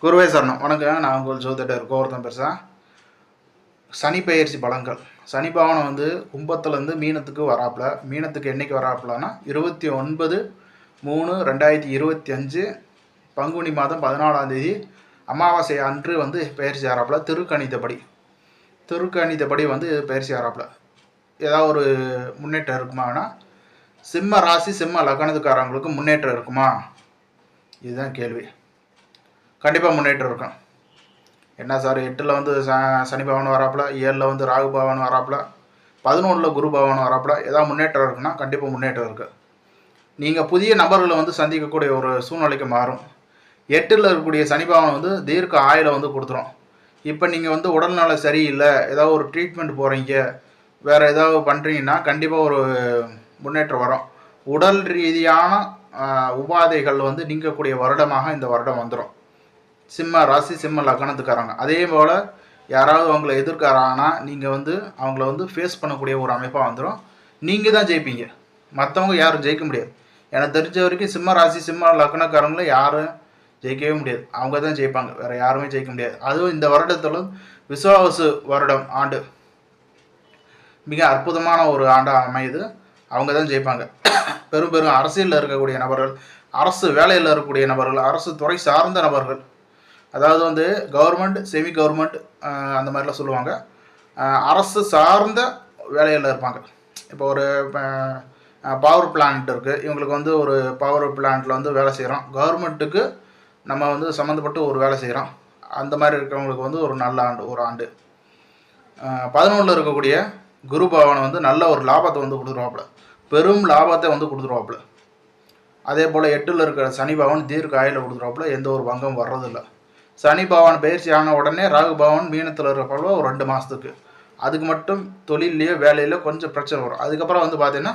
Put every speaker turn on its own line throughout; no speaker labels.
குருவே சரணம். வணக்கம். நான் உங்கள் ஜோதிடர் கோவர்தன் பேசுகிறேன். சனி பெயர்ச்சி பலன்கள். சனி பகவான் வந்து கும்பத்துலேருந்து மீனத்துக்கு வராப்புல. மீனத்துக்கு என்றைக்கு வராப்புலன்னா 29/3/2025 பங்குனி மாதம் 14ஆம் தேதி அமாவாசை அன்று வந்து பெயர்ச்சி ஆறாப்புல. திருக்கணிதப்படி வந்து பெயர்ச்சி ஆறாப்புல. ஏதாவது ஒரு முன்னேற்றம் இருக்குமானா, சிம்ம ராசி சிம்ம லக்னத்துக்காரங்களுக்கு முன்னேற்றம் இருக்குமா? இதுதான் கேள்வி. கண்டிப்பாக முன்னேற்றம் இருக்கும். என்ன சார், 8ல் வந்து சனி பகவான் வராப்புல, 7ல் வந்து ராகு பகவான் வராப்புல, 11ல் குரு பகவான் வராப்புல, ஏதாவது முன்னேற்றம் இருக்குன்னா கண்டிப்பாக முன்னேற்றம் இருக்குது. நீங்கள் புதிய நபர்களை வந்து சந்திக்கக்கூடிய ஒரு சூழ்நிலைக்கு மாறும். 8ல் இருக்கக்கூடிய சனி பகவான் வந்து தீர்க்க ஆயுளை வந்து கொடுத்துரும். இப்போ நீங்கள் வந்து உடல்நல சரியில்லை, ஏதாவது ஒரு ட்ரீட்மெண்ட் போகிறீங்க, வேறு ஏதாவது பண்ணுறீங்கன்னா கண்டிப்பாக ஒரு முன்னேற்றம் வரும். உடல் ரீதியான உபாதைகள் வந்து நீங்கக்கூடிய வருடமாக இந்த வருடம் வந்துடும். சிம்ம ராசி சிம்ம லக்னத்துக்காரங்க. அதே போல் யாராவது அவங்கள எதிர்க்காராங்கன்னா நீங்கள் வந்து அவங்கள வந்து ஃபேஸ் பண்ணக்கூடிய ஒரு அமைப்பாக வந்துடும். நீங்கள் தான் ஜெயிப்பீங்க, மற்றவங்க யாரும் ஜெயிக்க முடியாது. எனக்கு தெரிஞ்ச வரைக்கும் சிம்ம ராசி சிம்ம லக்னக்காரங்களும் யாரும் ஜெயிக்கவே முடியாது. அவங்க தான் ஜெயிப்பாங்க, வேறு யாருமே ஜெயிக்க முடியாது. அதுவும் இந்த வருடத்தில் விசுவாவசு வருடம் ஆண்டு மிக அற்புதமான ஒரு ஆண்டாக அமையுது. அவங்க தான் ஜெயிப்பாங்க. பெரும் அரசியலில் இருக்கக்கூடிய நபர்கள், அரசு வேலையில் இருக்கக்கூடிய நபர்கள், அரசு துறை சார்ந்த நபர்கள், அதாவது வந்து கவர்மெண்ட் செமி கவர்மெண்ட் அந்த மாதிரிலாம் சொல்லுவாங்க. அரசு சார்ந்த வேலையில் இருப்பாங்க. இப்போ ஒரு பவர் பிளான்ட் இருக்குது, இவங்களுக்கு வந்து ஒரு பவர் பிளான்ட்டில் வந்து வேலை செய்கிறோம். கவர்மெண்ட்டுக்கு நம்ம வந்து சம்மந்தப்பட்டு ஒரு வேலை செய்கிறோம். அந்த மாதிரி இருக்கிறவங்களுக்கு வந்து ஒரு நல்ல ஆண்டு. 11ல் இருக்கக்கூடிய குரு பகவான் வந்து நல்ல ஒரு லாபத்தை வந்து கொடுத்துருவாப்புல, பெரும் லாபத்தை வந்து கொடுத்துருவாப்புல. அதே போல் 8ல் இருக்கிற சனி பகவான் தீர்க்க ஆயுளை கொடுத்துருவாப்புல, எந்த ஒரு பங்கம் வர்றதில்லை. சனி பகவான் பயிற்சி ஆன உடனே ராகு பகவான் மீனத்தில் இருக்கிறப்போ ஒரு 2 மாதத்துக்கு அதுக்கு மட்டும் தொழிலையோ வேலையிலோ கொஞ்சம் பிரச்சனை வரும். அதுக்கப்புறம் வந்து பார்த்தீங்கன்னா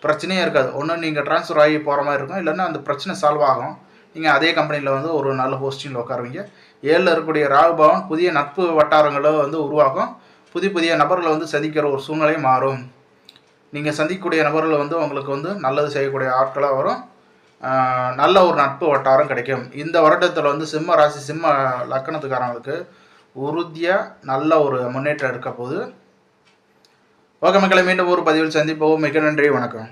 பிரச்சனையே இருக்காது. ஒன்று நீங்கள் ட்ரான்ஸ்ஃபர் ஆகி போகிற மாதிரி இருக்கும், இல்லைன்னா அந்த பிரச்சனை சால்வ் ஆகும். நீங்கள் அதே கம்பெனியில் வந்து ஒரு நல்ல போஸ்டிங்கில் உட்காருவீங்க. 7ல் இருக்கக்கூடிய ராகு பகவான் புதிய நட்பு வட்டாரங்களை வந்து உருவாக்கும். புதிய நபர்களை வந்து சந்திக்கிற ஒரு சூழ்நிலை மாறும். நீங்கள் சந்திக்கக்கூடிய நபர்கள் வந்து உங்களுக்கு வந்து நல்லது செய்யக்கூடிய ஆட்களாக வரும். நல்ல ஒரு நட்பு வட்டாரம் கிடைக்கும். இந்த வருடத்தில் வந்து சிம்ம ராசி சிம்ம லக்கணத்துக்காரங்களுக்கு உறுதியாக நல்ல ஒரு முன்னேற்றம் இருக்க போகுது. ஓகே மக்களை, மீண்டும் ஒரு பதிவில் சந்திப்போம். மிக நன்றி, வணக்கம்.